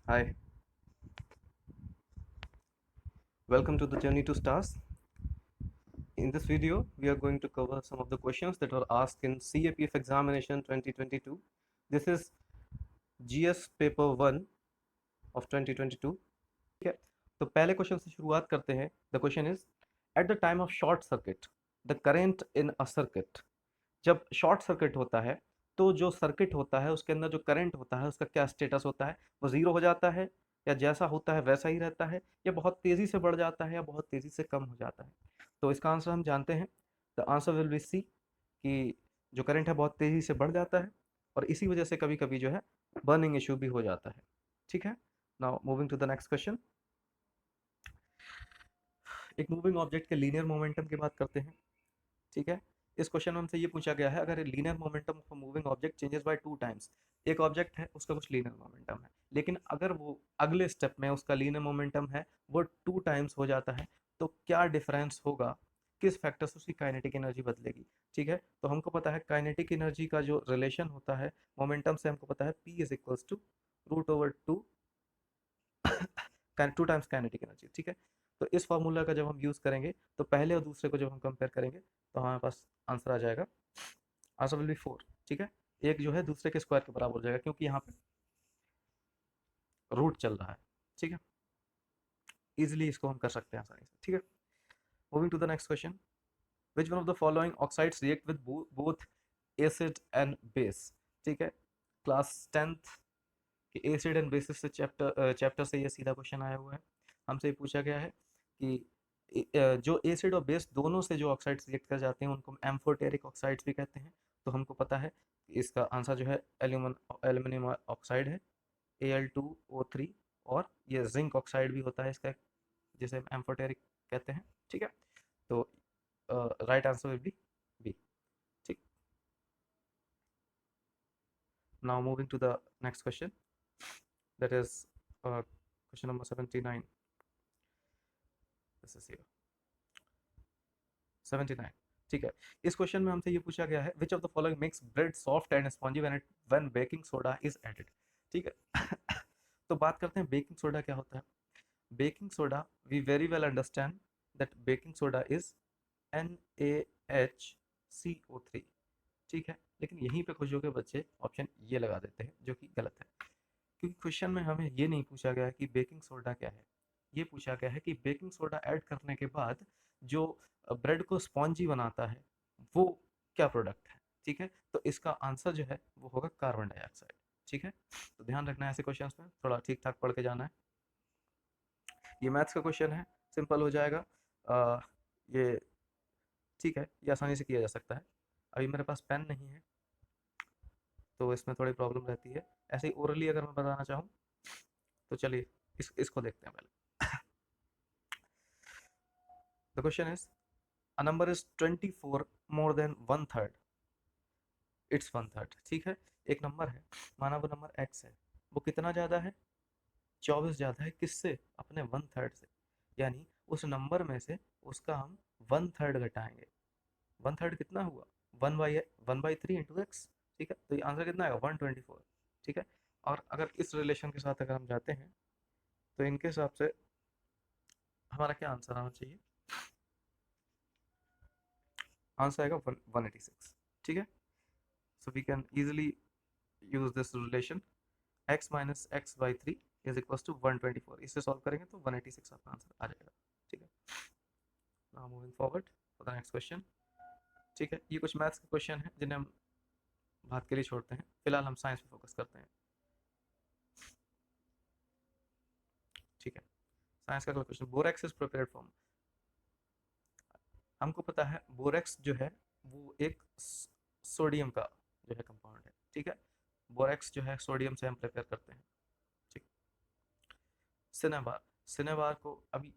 Hi, welcome to the Journey to Stars. In this video, we are going to cover some of the questions that were asked in CAPF examination 2022. This is GS paper 1 of 2022. ठीक है, तो पहले question से शुरुआत करते हैं. The question is at the time of short circuit the current in a circuit. जब short circuit होता है तो जो सर्किट होता है उसके अंदर जो करंट होता है उसका क्या स्टेटस होता है? वो ज़ीरो हो जाता है या जैसा होता है वैसा ही रहता है या बहुत तेज़ी से बढ़ जाता है या बहुत तेज़ी से कम हो जाता है? तो इसका आंसर हम जानते हैं. The answer will be C कि जो करंट है बहुत तेज़ी से बढ़ जाता है और इसी वजह से कभी कभी जो है बर्निंग इशू भी हो जाता है. ठीक है. Now moving to the next question. एक मूविंग ऑब्जेक्ट के लीनियर मोमेंटम की बात करते हैं. ठीक है. इस क्वेश्चन में हमसे ये पूछा गया है, अगर linear momentum of moving object changes by two times. एक ऑब्जेक्ट है उसका कुछ लीनियर मोमेंटम है, लेकिन अगर वो अगले स्टेप में उसका लीनियर मोमेंटम है वो टू टाइम्स हो जाता है, तो क्या डिफरेंस होगा? किस फैक्टर से उसकी काइनेटिक एनर्जी बदलेगी? ठीक है. तो हमको पता है काइनेटिक एनर्जी का जो रिलेशन होता है मोमेंटम से, हमको पता है P is equals to root over two two times kinetic energy. ठीक है. तो इस फार्मूला का जब हम यूज़ करेंगे तो पहले और दूसरे को जब हम कंपेयर करेंगे तो हमारे पास आंसर आ जाएगा. Answer will B 4. ठीक है. एक जो है दूसरे के स्क्वायर के बराबर हो जाएगा क्योंकि यहाँ पे रूट चल रहा है. ठीक है. इजिली इसको हम कर सकते हैं आसानी से. ठीक है. Moving to the next question. Which one of the following oxides react with both acid and base? ठीक है. क्लास 10th कि एसिड एंड बेसिस से चैप्टर से ये सीधा क्वेश्चन आया हुआ है. हमसे ये पूछा गया है कि जो एसिड और बेस दोनों से जो ऑक्साइड्स रिएक्ट कर जाते हैं उनको एम्फोटेरिक ऑक्साइड्स भी कहते हैं. तो हमको पता है कि इसका आंसर जो है एल्यूमिनियम ऑक्साइड है, Al2O3. और ये जिंक ऑक्साइड भी होता है इसका, जिसे हम एम्फोटेरिक कहते हैं. ठीक है. तो right answer will be B. ठीक. Now moving to the next question, that is question number 79. This is here 79. ठीक है. इस क्वेश्चन में हमसे ये पूछा गया है, which of the following makes bread soft and spongy when baking soda is added? ठीक है. तो बात करते हैं बेकिंग सोडा क्या होता है. Baking soda, we very well understand that baking soda is NaHCO3. ठीक है. लेकिन यहीं पे खुश होकर बच्चे ऑप्शन ये लगा देते हैं जो कि गलत है, क्योंकि क्वेश्चन में हमें ये नहीं पूछा गया कि बेकिंग सोडा क्या है. ये पूछा गया है कि बेकिंग सोडा ऐड करने के बाद जो ब्रेड को स्पॉन्जी बनाता है वो क्या प्रोडक्ट है. ठीक है. तो इसका आंसर जो है वो होगा कार्बन डाइऑक्साइड. ठीक है. तो ध्यान रखना है ऐसे क्वेश्चंस में, थोड़ा ठीक ठाक पढ़ के जाना है. ये मैथ्स का क्वेश्चन है, सिंपल हो जाएगा. ये ठीक है, ये आसानी से किया जा सकता है. अभी मेरे पास पेन नहीं है तो इसमें थोड़ी प्रॉब्लम रहती है. ऐसे ही ओरली अगर मैं बताना चाहूँ तो चलिए इसको देखते हैं पहले. The question is a number is 24 more than one third. It's one third. ठीक है. एक नंबर है, माना वो नंबर एक्स है, वो कितना ज़्यादा है? 24 ज़्यादा है किससे? अपने वन थर्ड से. यानी उस नंबर में से उसका हम वन थर्ड घटाएंगे. वन थर्ड कितना हुआ? 1/3 इंटू एक्स. ठीक है. तो ये आंसर कितना आएगा? 124. ठीक है. और अगर इस रिलेशन के साथ अगर हम जाते हैं तो इनके हिसाब से हमारा क्या आंसर आना चाहिए? आंसर आएगा 186. ठीक है. So we can easily use this relation, x minus x by three is equal to 124. इससे सॉल्व करेंगे तो 186 आपका आंसर आ जाएगा. ठीक है. Now moving forward for the next question. ठीक है. ये कुछ मैथ्स के क्वेश्चन हैं जिन्हें हम बात के लिए छोड़ते हैं, फिलहाल हम साइंस पे फोकस करते हैं. ठीक है. साइंस का question, borax is prepared from. हमको पता है बोरेक्स जो है वो एक सोडियम का जो है कंपाउंड है. ठीक है. बोरेक्स जो है सोडियम से हम प्रिपेयर करते हैं. ठीक. सिनेबार, सिनेबार को अभी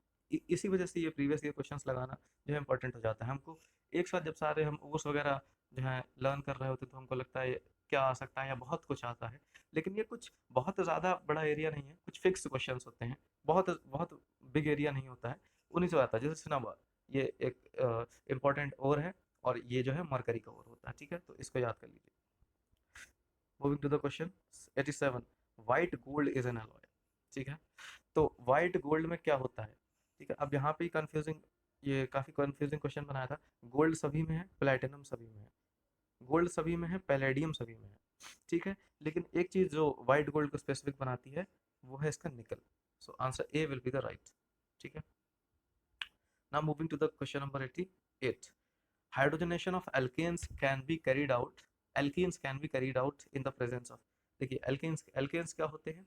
इसी वजह से ये प्रीवियस ईयर क्वेश्चंस लगाना जो है इंपॉर्टेंट हो जाता है. हमको एक साथ जब सारे हम ओर्स वगैरह जो है लर्न कर रहे होते तो हमको लगता है क्या आ सकता है या बहुत कुछ आता है, लेकिन ये कुछ बहुत ज़्यादा बड़ा एरिया नहीं है. कुछ फिक्स क्वेश्चंस होते हैं, बहुत बहुत बिग एरिया नहीं होता है. उन्हीं से आता है. जैसे सिनेबार, ये एक इम्पॉर्टेंट ओर है और ये जो है मरकरी का ओर होता है. ठीक है. तो इसको याद कर लीजिए. Moving to the question 87. White gold is an alloy. ठीक है। तो वाइट गोल्ड में क्या होता है, ठीक है। अब यहाँ पे कंफ्यूजिंग, ये काफ़ी कंफ्यूजिंग क्वेश्चन बनाया था। गोल्ड सभी में है, प्लेटिनम सभी में है, गोल्ड सभी में है, पैलेडियम सभी में है, ठीक है। लेकिन एक चीज़ जो वाइट गोल्ड को स्पेसिफिक बनाती है वो है इसका nickel. So answer A will be the right, ठीक है। Now moving to the question number 88। Hydrogenation of alkenes can be carried out, alkenes can be carried out in the presence of. देखिए alkenes, alkenes क्या होते हैं,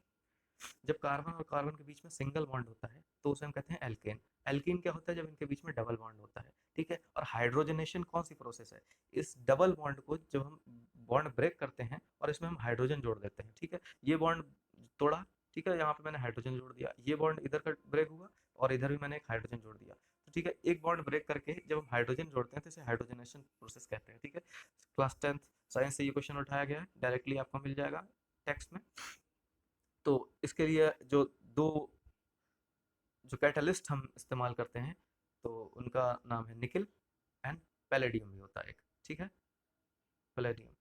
जब carbon और carbon के बीच में सिंगल बॉन्ड होता है तो उसे हम कहते हैं एल्केन। एल्कीन क्या होता है, जब इनके बीच में डबल बॉन्ड होता है, ठीक है। और हाइड्रोजनेशन कौन सी प्रोसेस है, इस डबल बॉन्ड को जब हम बॉन्ड ब्रेक करते हैं और इसमें हम हाइड्रोजन जोड़ देते हैं, ठीक है। ये बॉन्ड तोड़ा, ठीक है, यहाँ पे मैंने हाइड्रोजन जोड़ दिया, ये बॉन्ड इधर का ब्रेक हुआ और इधर भी मैंने एक हाइड्रोजन जोड़ दिया, तो ठीक है। एक बॉन्ड ब्रेक करके जब हम हाइड्रोजन जोड़ते हैं तो इसे हाइड्रोजनेशन प्रोसेस कहते हैं, ठीक है। क्लास 10th साइंस से ये क्वेश्चन उठाया गया है, डायरेक्टली आपको मिल जाएगा टेक्स्ट में। तो इसके लिए जो दो जो कैटलिस्ट हम इस्तेमाल करते हैं तो उनका नाम है निकल एंड पैलेडियम भी होता है एक, ठीक है, पैलेडियम,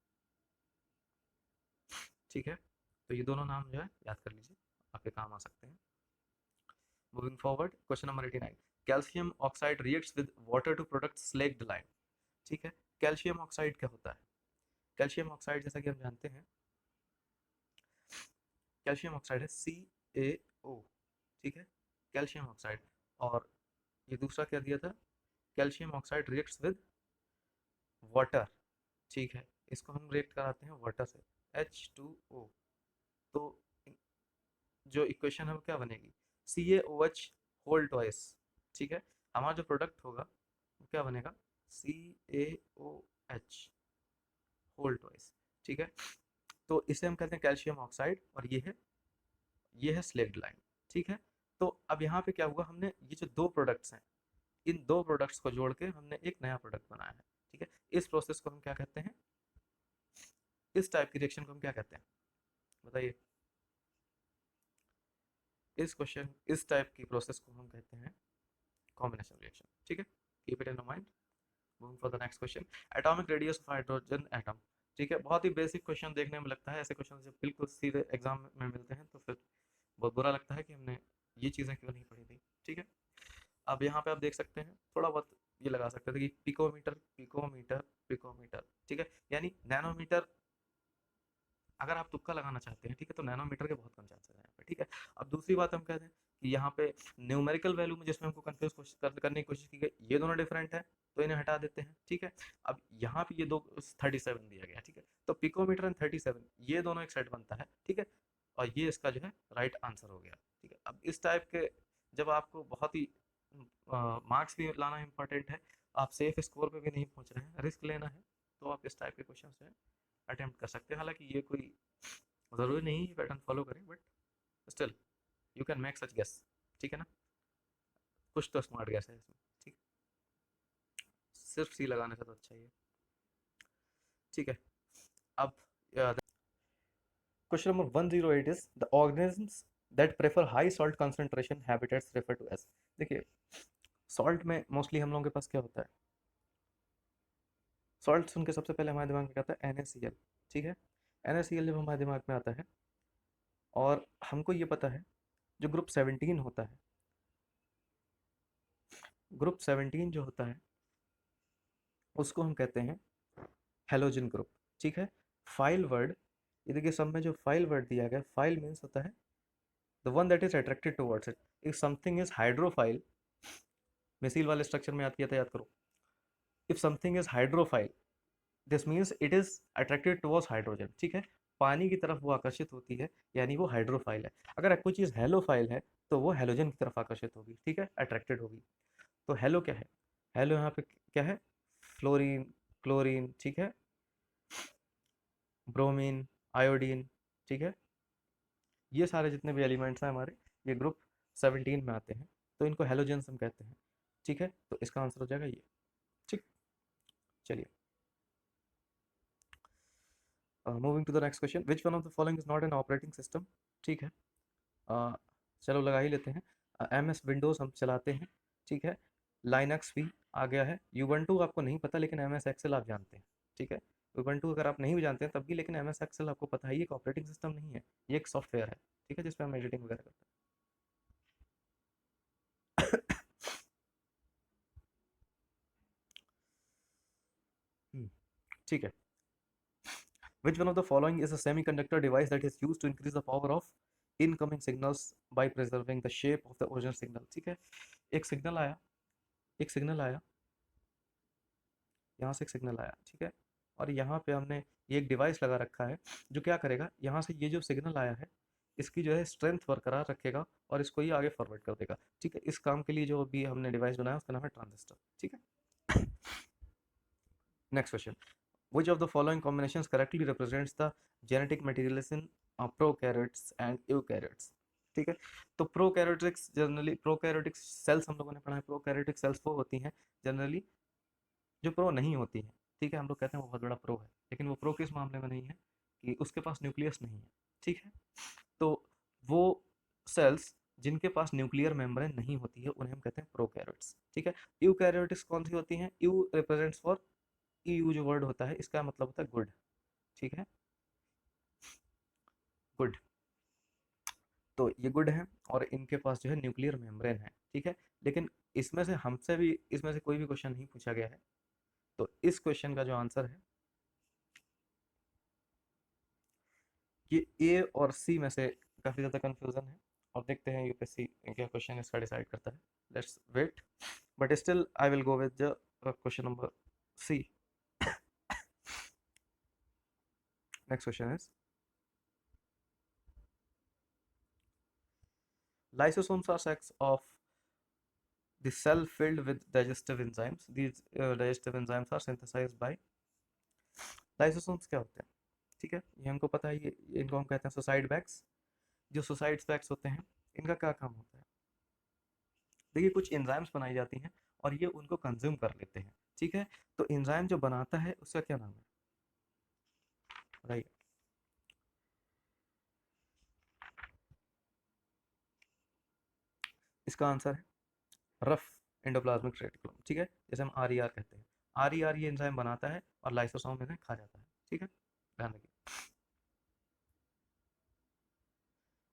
ठीक है। तो ये दोनों नाम जो है याद कर लीजिए, आपके काम आ सकते हैं। Moving forward, question number 89। Calcium oxide reacts with water to product slaked lime, ठीक है। कैल्शियम ऑक्साइड क्या होता है, कैल्शियम ऑक्साइड जैसा कि हम जानते हैं, कैल्शियम ऑक्साइड है CaO, ठीक है, कैल्शियम ऑक्साइड। और ये दूसरा क्या दिया था, calcium oxide reacts with water, ठीक है, इसको हम रिएक्ट कराते हैं वाटर से, H2O। तो जो इक्वेशन है वो क्या बनेगी, CaOH होल ट्वाइस, ठीक है। हमारा जो प्रोडक्ट होगा वो क्या बनेगा, CaOH होल ट्वाइस, ठीक है। तो इसे हम कहते हैं कैल्शियम ऑक्साइड और ये है स्लेक्ड लाइम, ठीक है। तो अब यहाँ पे क्या हुआ, हमने ये जो दो प्रोडक्ट्स हैं, इन दो प्रोडक्ट्स को जोड़ के हमने एक नया प्रोडक्ट बनाया है, ठीक है। इस प्रोसेस को हम क्या कहते हैं, इस टाइप की रिएक्शन को हम क्या कहते हैं, बताइए। इस टाइप की प्रोसेस को हम कहते हैं कॉम्बिनेशन रिएक्शन, ठीक है। Keep it in mind. Moving for the next question, atomic radius of hydrogen atom, ठीक है। बहुत ही बेसिक क्वेश्चन देखने में लगता है, ऐसे क्वेश्चन जब बिल्कुल सीधे एग्जाम में मिलते हैं तो फिर बहुत बुरा लगता है कि हमने ये चीज़ें क्यों नहीं पढ़ी थी, ठीक है। अब यहाँ पे आप देख सकते हैं थोड़ा बहुत ये लगा सकते थे कि पिकोमीटर, पिकोमीटर, पिकोमीटर, ठीक है, यानी नैनोमीटर। अगर आप तुक्का लगाना चाहते हैं, ठीक है, तो नैनोमीटर के बहुत कम चांसेस हैं यहाँ पे, ठीक है। अब दूसरी बात हम कहते हैं कि यहाँ पे न्यूमेरिकल वैल्यू में जिसमें हमको कंफ्यूज करने की कोशिश की गई, ये दोनों डिफरेंट है तो इन्हें हटा देते हैं, ठीक है। अब यहाँ पे ये दो 37 दिया गया, ठीक है, तो पिकोमीटर एंड 37 ये दोनों एक सेट बनता है, ठीक है। और ये इसका जो है राइट आंसर हो गया, ठीक है। अब इस टाइप के जब आपको बहुत ही मार्क्स भी लाना इंपॉर्टेंट है, आप सेफ स्कोर पे भी नहीं पहुंच रहे हैं, रिस्क लेना है, तो आप इस टाइप के क्वेश्चन जो है अटेम्प्ट कर सकते हैं। हालांकि ये कोई ज़रूरी नहीं पैटर्न फॉलो करें, but still you can make such guess, ठीक है ना, कुछ तो स्मार्ट गेस है इसमें, ठीक। सिर्फ सी लगाने से तो अच्छा ही है, ठीक है। अब question number 108 is the organisms that prefer high salt concentration habitats refer to as. देखिए सॉल्ट में मोस्टली हम लोगों के पास क्या होता है, सॉल्ट सुन के सबसे पहले हमारे दिमाग में क्या आता है, NaCl, ठीक है। NaCl जब हमारे दिमाग में आता है और हमको ये पता है जो ग्रुप 17 होता है, ग्रुप 17 जो होता है उसको हम कहते हैं हेलोजन ग्रुप, ठीक है। फाइल वर्ड, ये देखिए सब में जो फाइल वर्ड दिया गया, फाइल मीन्स होता है the one that is attracted towards it. If something is hydrophile, micelle वाले स्ट्रक्चर में याद किया था, याद करो। If something is hydrophile this means it is attracted towards hydrogen, ठीक है। पानी की तरफ वो आकर्षित होती है, यानी वो हाइड्रोफाइल है। अगर कोई चीज़ हेलोफाइल है तो वो हेलोजन की तरफ आकर्षित होगी, ठीक है, अट्रैक्टेड होगी। तो हेलो क्या है, हेलो यहाँ पे क्या है, फ्लोरीन, क्लोरीन, ठीक है, ब्रोमीन, आयोडीन, ठीक है। ये सारे जितने भी एलिमेंट्स हैं हमारे, ये ग्रुप 17 में आते हैं, तो इनको हेलोजेंस हम कहते हैं, ठीक है। तो इसका आंसर हो जाएगा ये, ठीक। चलिए moving to the next question, which one of the following is not an operating system, ठीक है। चलो लगा ही लेते हैं, MS विंडोज़ हम चलाते हैं, ठीक है। लाइनक्स भी आ गया है, Ubuntu आपको नहीं पता लेकिन MS एक्सेल आप जानते हैं, ठीक है। उबंटू अगर आप नहीं भी जानते हैं तब भी, लेकिन एम एस एक्सेल आपको पता है ये एक ऑपरेटिंग सिस्टम नहीं है, ये एक सॉफ्टवेयर है, ठीक है, जिसपे हम एडिटिंग वगैरह करते हैं। ठीक है। Which one of the following is a semiconductor device that is used to increase the power of incoming signals by preserving the shape of the original signal? ठीक है, एक सिग्नल आया, एक सिग्नल आया, यहाँ से एक सिग्नल आया, ठीक है, और यहाँ पे हमने ये एक डिवाइस लगा रखा है जो क्या करेगा, यहाँ से ये जो सिग्नल आया है इसकी जो है स्ट्रेंथ बरकरार रखेगा और इसको ये आगे फॉरवर्ड कर देगा, ठीक है। इस काम के लिए जो भी हमने डिवाइस बनाया उसका नाम है ट्रांजिस्टर, ठीक है। Next question, which of the following combinations correctly represents the genetic materials in prokaryotes and eukaryotes? ठीक है, तो प्रोकैरियोटिक्स जनरली, प्रोकैरियोटिक सेल्स हम लोगों ने पढ़ा है, प्रोकैरियोटिक सेल्स वो होती हैं जनरली जो प्रो नहीं होती हैं, ठीक है, हम लोग कहते हैं वो बहुत बड़ा प्रो है, लेकिन वो प्रो किस मामले में नहीं है कि उसके पास न्यूक्लियस नहीं है, ठीक है। तो वो सेल्स जिनके पास न्यूक्लियर मेम्ब्रेन नहीं होती है उन्हें हम कहते हैं प्रोकैरियोट्स, ठीक है। यूकैरियोटिक्स कौन सी होती हैं, यू रिप्रेजेंट्स फॉर, यू जो वर्ड होता है इसका मतलब होता है गुड, ठीक है, गुड, तो ये गुड है और इनके पास जो है न्यूक्लियर मेम्ब्रेन है, ठीक है। लेकिन इसमें से हमसे भी इसमें से कोई भी क्वेश्चन नहीं पूछा गया है, तो इस क्वेश्चन का जो आंसर है ये ए और सी में से काफ़ी ज़्यादा कंफ्यूजन है, और देखते हैं यूपीएससी क्या क्वेश्चन इसका डिसाइड करता है, let's wait, but still I will go with the question number C. Next question is, lysosomes are sets of the cell filled with digestive enzymes. These digestive enzymes are synthesized by, lysosomes क्या होते हैं, ठीक है, ये हमको पता है, ये इनको हम कहते हैं सुसाइड बैग्स। जो सुसाइड बैग्स होते हैं इनका क्या काम होता है, देखिए कुछ एंजाइम्स बनाई जाती हैं और ये उनको कंज्यूम कर लेते हैं, ठीक है। तो एंजाइम जो बनाता है उसका क्या नाम है, राइट, इसका आंसर है रफ एंडोप्लाज्मिक रेटिकुलम, ठीक है, जैसे हम आर ई आर कहते हैं, आर ई आर ये एंजाइम बनाता है और लाइसोसोम इन्हें खा जाता है, ठीक है, ध्यान रखिए।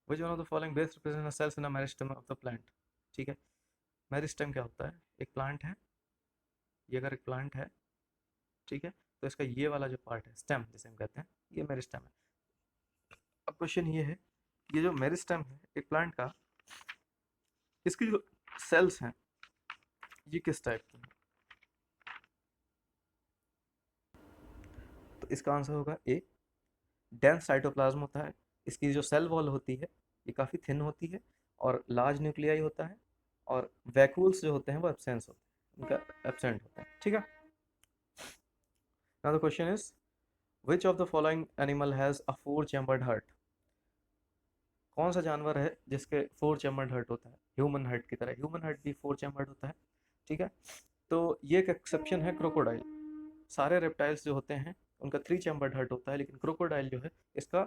Which one of the following best represent the cells in a meristem of the plant? ठीक है, मेरिस्टेम क्या होता है, एक प्लांट है, ये अगर एक प्लांट है, ठीक है, तो इसका ये वाला जो पार्ट है स्टेम जिसे हम कहते हैं ये मेरिस्टेम है। अब क्वेश्चन ये है, ये जो मेरिस्टेम है एक प्लांट का, इसकी जो सेल्स हैं ये किस टाइप की हैं, तो इसका आंसर होगा ए, डेंस साइटोप्लाज्म होता है, इसकी जो सेल वॉल होती है ये काफ़ी थिन होती है और लार्ज न्यूक्लियाई होता है, और वैक्यूल्स जो होते हैं वो एब्सेंस होते हैं, उनका एब्सेंट होता है, ठीक है। Now the question is, which of the following animal has a four chambered heart? कौन सा जानवर है जिसके फोर चैम्बर्ड हार्ट होता है, ह्यूमन हार्ट की तरह, ह्यूमन हार्ट भी फोर चैम्बर्ड होता है, ठीक है। तो ये एक एक्सेप्शन है क्रोकोडाइल, सारे रेप्टाइल्स जो होते हैं उनका थ्री चैम्बर्ड हार्ट होता है, लेकिन क्रोकोडाइल जो है इसका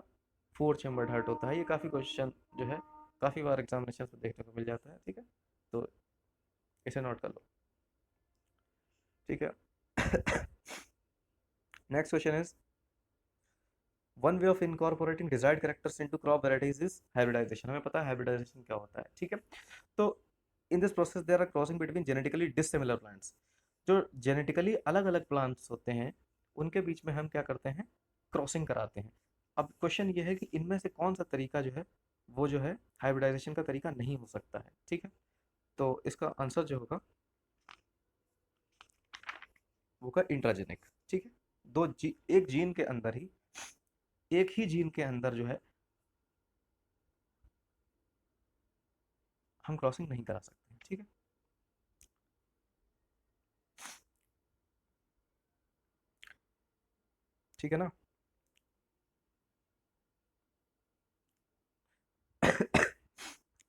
फोर चैम्बर्ड हार्ट होता है। ये काफ़ी क्वेश्चन जो है काफ़ी बार एग्जामिनेशन में देखने को मिल जाता है, ठीक है, तो इसे नोट कर लो, ठीक है। Next question is, one way of incorporating desired characters into crop varieties is hybridization. हमें पता है हाइब्रिडाइजेशन क्या होता है, ठीक है। तो in this process there are crossing between genetically dissimilar plants, जो जेनेटिकली अलग अलग प्लांट्स होते हैं उनके बीच में हम क्या करते हैं, क्रॉसिंग कराते हैं। अब क्वेश्चन ये है कि इनमें से कौन सा तरीका जो है वो जो है हाइब्रिडाइजेशन का तरीका नहीं हो सकता है, ठीक है। तो इसका आंसर जो होगा वो होगा इंट्राजेनिक, ठीक है, एक जीन के अंदर ही, एक ही जीन के अंदर जो है हम क्रॉसिंग नहीं करा सकते हैं, ठीक है। ठीक है ना।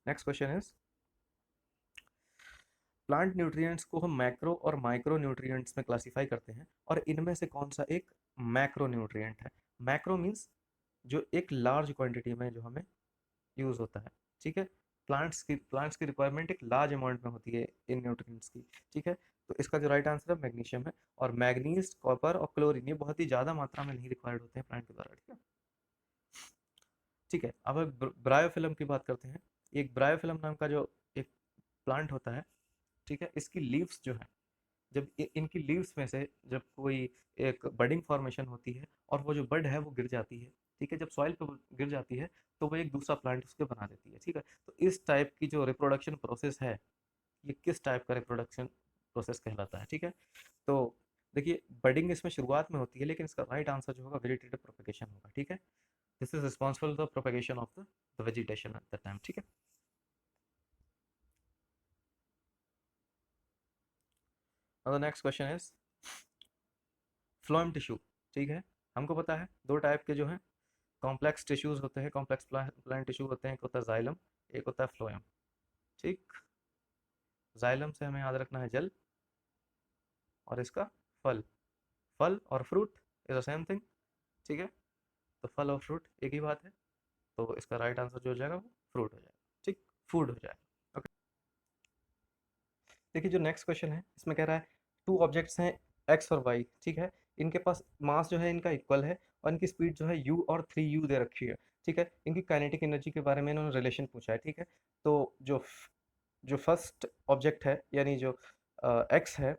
Next question is, plant nutrients को हम मैक्रो और माइक्रो न्यूट्रिएंट्स में क्लासिफाई करते हैं, और इनमें से कौन सा एक मैक्रो न्यूट्रिएंट है। मैक्रो मीन्स जो एक लार्ज क्वांटिटी में जो हमें यूज होता है, ठीक है, प्लांट्स की रिक्वायरमेंट एक लार्ज अमाउंट में होती है इन न्यूट्रिएंट्स की, ठीक है। तो इसका जो राइट आंसर है मैग्नीशियम है। और मैग्नीज, कॉपर और क्लोरीन ये बहुत ही ज़्यादा मात्रा में नहीं रिक्वायर्ड होते हैं प्लांट के द्वारा, ठीक है। ठीक है, अब ब्रायोफिल्म की बात करते हैं। एक ब्रायोफिल्म नाम का जो एक प्लांट होता है, ठीक है, इसकी लीव्स जो है, जब इनकी लीव्स में से जब कोई एक बडिंग फॉर्मेशन होती है और वो जो बड है वो गिर जाती है, ठीक है, जब सॉइल पे वो गिर जाती है तो वो एक दूसरा प्लांट उसके बना देती है, ठीक है। तो इस टाइप की जो रिप्रोडक्शन प्रोसेस है, ये किस टाइप का रिप्रोडक्शन प्रोसेस कहलाता है, ठीक है। तो देखिए, बडिंग इसमें शुरुआत में होती है, लेकिन इसका राइट आंसर जो होगा वेजिटेटिव प्रोपेगेशन होगा, ठीक है। This is responsible for propagation of the vegetation at the time, ठीक है। The next question is phloem tissue, ठीक है। हमको पता है दो टाइप के जो हैं कॉम्प्लेक्स टिश्यूज होते हैं, कॉम्प्लेक्स प्लांट टिश्यू होते हैं, एक होता है जाइलम, एक होता है फ्लोएम, ठीक। जाइलम से हमें याद रखना है जल, और इसका फल, फल और fruit is the same thing, ठीक है। तो फल और फ्रूट एक ही बात है, तो इसका राइट आंसर जो हो जाएगा वो फ्रूट हो जाएगा, ठीक, फूड हो जाएगा, ओके। देखिए, जो नेक्स्ट क्वेश्चन है इसमें कह रहा है टू ऑब्जेक्ट्स हैं एक्स और वाई, ठीक है। इनके पास मास जो है इनका इक्वल है और इनकी स्पीड जो है यू और 3u दे रखी है, ठीक है। इनकी काइनेटिक एनर्जी के बारे में इन्होंने रिलेशन पूछा है, ठीक है। तो जो फर्स्ट ऑब्जेक्ट है यानी जो एक्स है,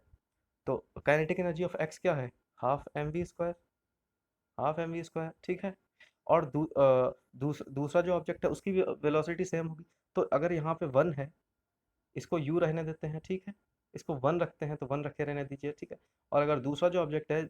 तो काइनेटिक एनर्जी ऑफ एक्स क्या है, half m v square, half m v square, ठीक है। और दूसरा जो ऑब्जेक्ट है उसकी वेलोसिटी सेम होगी। तो अगर यहाँ पे वन है, इसको यू रहने देते हैं, ठीक है। इसको वन रखते हैं तो वन रखे रहने दीजिए, ठीक है। और अगर दूसरा जो ऑब्जेक्ट है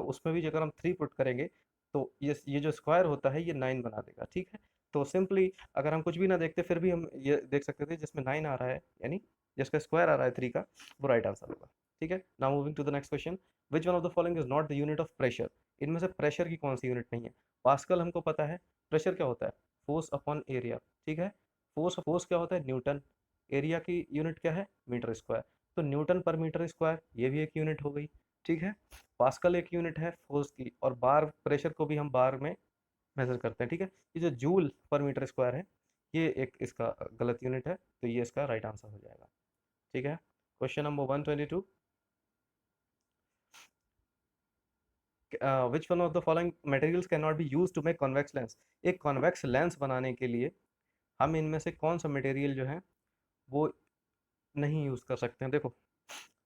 उसमें भी अगर हम थ्री पुट करेंगे तो ये जो स्क्वायर होता है ये नाइन बना देगा, ठीक है। तो सिंपली अगर हम कुछ भी ना देखते फिर भी हम ये देख सकते थे जिसमें नाइन आ रहा है, यानी जिसका स्क्वायर आ रहा है थ्री का, वो राइट आंसर होगा, ठीक है। Now moving to the next question, which one of the following is not the unit of pressure. इनमें से प्रेशर की कौन सी यूनिट नहीं है। पास्कल हमको पता है, प्रेशर क्या होता है, फोर्स अपॉन एरिया, ठीक है। फोर्स क्या होता है, न्यूटन। एरिया की यूनिट क्या है, मीटर स्क्वायर। तो न्यूटन पर मीटर स्क्वायर ये भी एक यूनिट हो गई, ठीक है। पास्कल एक यूनिट है फोर्स की, और बार, प्रेशर को भी हम बार में मेजर करते हैं, ठीक है। ये जो जूल पर मीटर स्क्वायर है ये एक इसका गलत यूनिट है, तो ये इसका राइट आंसर हो जाएगा, ठीक है। Question number 122, which one of the following materials can not be use to make convex lens. एक कॉन्वेक्स लेंस बनाने के लिए हम इनमें से कौन सा मटेरियल जो है वो नहीं यूज कर सकते हैं। देखो,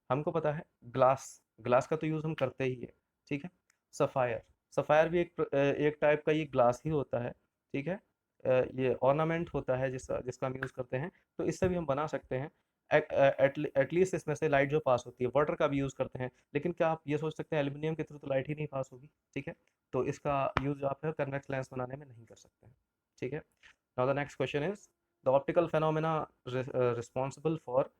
हमको पता है ग्लास, ग्लास का तो यूज़ हम करते ही है, ठीक है। सफ़ायर, सफ़ायर भी एक टाइप का ये ग्लास ही होता है, ठीक है। ये ऑर्नामेंट होता है जिसका हम यूज़ करते हैं, तो इससे भी हम बना सकते हैं। एटलीस्ट इसमें से लाइट जो पास होती है, वाटर का भी यूज़ करते हैं, लेकिन क्या आप ये सोच सकते हैं एल्यूमिनियम के थ्रू तो लाइट ही नहीं पास होगी, ठीक है। तो इसका यूज़ आप है कन्वेक्स लेंस बनाने में नहीं कर सकते हैं, ठीक है। Now the next question is the optical phenomena responsible for,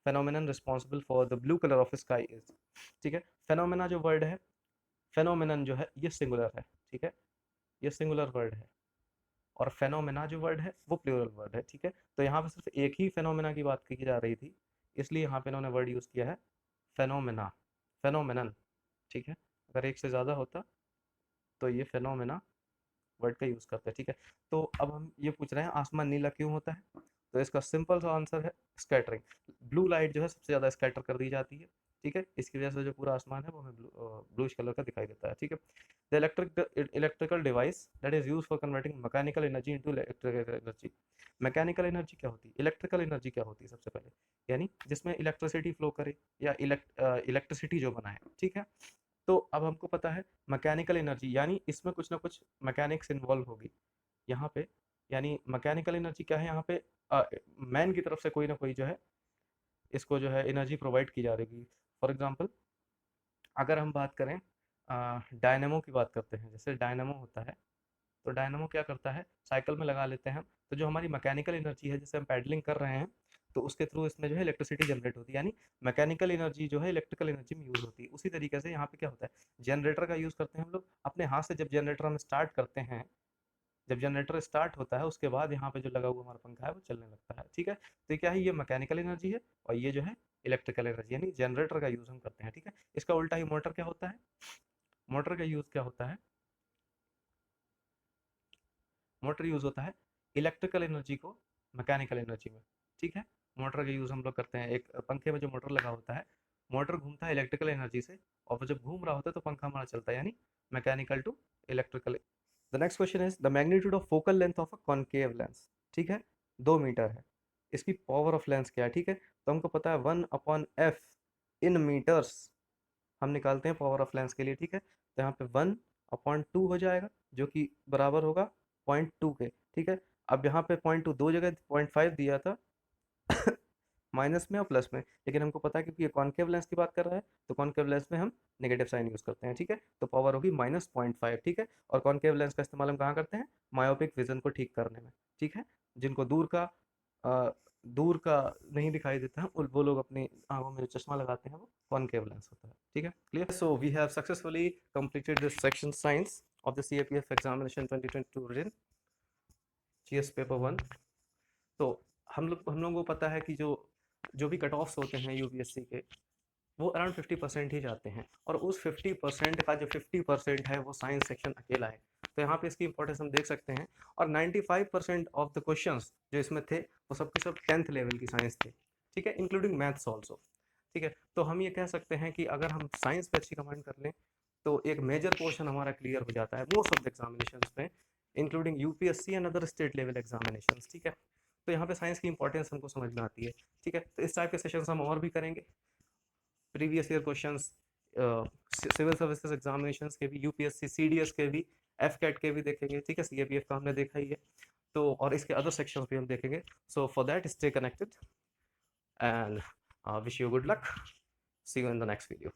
phenomenon responsible for the blue color of sky is, ठीक है। फेनोमेना जो वर्ड है, फेनोमेनन जो है ये सिंगुलर है, ठीक है, ये सिंगुलर वर्ड है। और फेनोमेना जो वर्ड है वो प्लूरल वर्ड है, ठीक है। तो यहाँ पे सिर्फ एक ही फेनोमेना की बात की जा रही थी, इसलिए यहाँ पे इन्होंने वर्ड यूज़ किया है फेनोमेना, फेनोमेनन, ठीक है। अगर एक से ज़्यादा होता तो ये फेनोमेना वर्ड का यूज़ करते हैं, ठीक है। तो अब हम ये पूछ रहे हैं आसमान नीला क्यों होता है, तो इसका सिंपल सा आंसर है स्कैटरिंग। ब्लू लाइट जो है सबसे ज़्यादा स्कैटर कर दी जाती है, ठीक है। इसकी वजह से जो पूरा आसमान है वो हमें ब्लूइश कलर का दिखाई देता है, ठीक है। The electrical device that is use for converting mechanical energy into electrical energy. Mechanical energy क्या होती है, इलेक्ट्रिकल एनर्जी क्या होती है सबसे पहले, यानी जिसमें इलेक्ट्रिसिटी फ्लो करे या इलेक्ट्रिसिटी जो बनाए, ठीक है। तो अब हमको पता है मैकेनिकल एनर्जी यानी इसमें कुछ ना कुछ मैकेनिक्स इन्वॉल्व होगी यहाँ पे, यानी मैकेनिकल एनर्जी क्या है यहाँ पे, मैन की तरफ से कोई ना कोई जो है इसको जो है एनर्जी प्रोवाइड की जा रही है। फॉर एग्जांपल अगर हम बात करें डायनेमो की बात करते हैं, जैसे डायनेमो होता है, तो डायनेमो क्या करता है, साइकिल में लगा लेते हैं, तो जो हमारी मैकेनिकल एनर्जी है जिसे हम पैडलिंग कर रहे हैं, तो उसके थ्रू इसमें जो है इलेक्ट्रिसिटी जनरेट होती है, यानी मैकेनिकल एनर्जी जो है इलेक्ट्रिकल एनर्जी में यूज़ होती है। उसी तरीके से यहाँ पे क्या होता है, जनरेटर का यूज़ करते हैं हम लोग अपने हाथ से, जब जनरेटर हम स्टार्ट करते हैं, जब जनरेटर स्टार्ट होता है उसके बाद यहाँ पे जो लगा हुआ हमारा पंखा है वो चलने लगता है, ठीक है। तो ये क्या है, ये मैकेनिकल एनर्जी है, और ये जो है इलेक्ट्रिकल एनर्जी, यानी जनरेटर का यूज़ हम करते हैं, ठीक है। इसका उल्टा ही मोटर क्या होता है, मोटर का यूज़ क्या होता है, मोटर यूज़ होता है इलेक्ट्रिकल एनर्जी को मैकेनिकल एनर्जी में, ठीक है। मोटर का यूज़ हम लोग करते हैं, एक पंखे में जो मोटर लगा होता है मोटर घूमता है इलेक्ट्रिकल एनर्जी से, और वो जब घूम रहा होता है तो पंखा हमारा चलता है, यानी mechanical to electrical. The next question is the magnitude of focal length of a concave lens. ठीक है, 2 मीटर है, इसकी पावर ऑफ लेंस क्या है? ठीक है, तो हमको पता है 1/f इन मीटर्स हम निकालते हैं पावर ऑफ लेंस के लिए। ठीक है, तो यहाँ पे 1/2 हो जाएगा, जो कि बराबर होगा 0.2 के। ठीक है, अब यहाँ पे 0.2 दो जगह 0.5 दिया था माइनस में और प्लस में, लेकिन हमको पता है क्योंकि ये कॉनकेव लेंस की बात कर रहा है तो कॉनकेव लेंस में हम नेगेटिव साइन यूज करते हैं। ठीक है, तो पावर होगी -0.5। ठीक है, और कॉनकेव लेंस का इस्तेमाल हम कहाँ करते हैं? मायोपिक विजन को ठीक करने में। ठीक है, जिनको दूर का नहीं दिखाई देता है, वो लोग अपनी आंखों में जो चश्मा लगाते हैं वो कॉनकेव लेंस होता है। ठीक है, clear? So we have successfully completed this section science of the CAPF examination 2022 written GS paper 1। तो हम लोगों को पता है कि जो भी कट ऑफ्स होते हैं यूपीएससी के, वो अराउंड 50% ही जाते हैं, और उस 50% का जो 50% है वो साइंस सेक्शन अकेला है। तो यहाँ पे इसकी इंपॉर्टेंस हम देख सकते हैं, और 95% ऑफ द क्वेश्चंस जो इसमें थे वो सब के सब 10th लेवल की साइंस थे। ठीक है, इंक्लूडिंग मैथ्स ऑल्सो। ठीक है, तो हम ये कह सकते हैं कि अगर हम साइंस पे अच्छी कमांड कर लें तो एक मेजर पोर्शन हमारा क्लियर हो जाता है मोस्ट ऑफ द एग्जामिनेशन में, including UPSC and other state level examination. ठीक है, तो यहाँ पे साइंस की इंपॉर्टेंस हमको समझ में आती है। ठीक है, तो इस टाइप के सेशंस हम और भी करेंगे, previous year questions, civil services examinations के भी, यूपीएससी सीडीएस के भी, एफकेट के भी देखेंगे। ठीक है, सीएपीएफ का हमने देखा ही है, तो और इसके अदर सेक्शंस भी हम देखेंगे। So for that stay connected and wish you good luck, see you in the next video.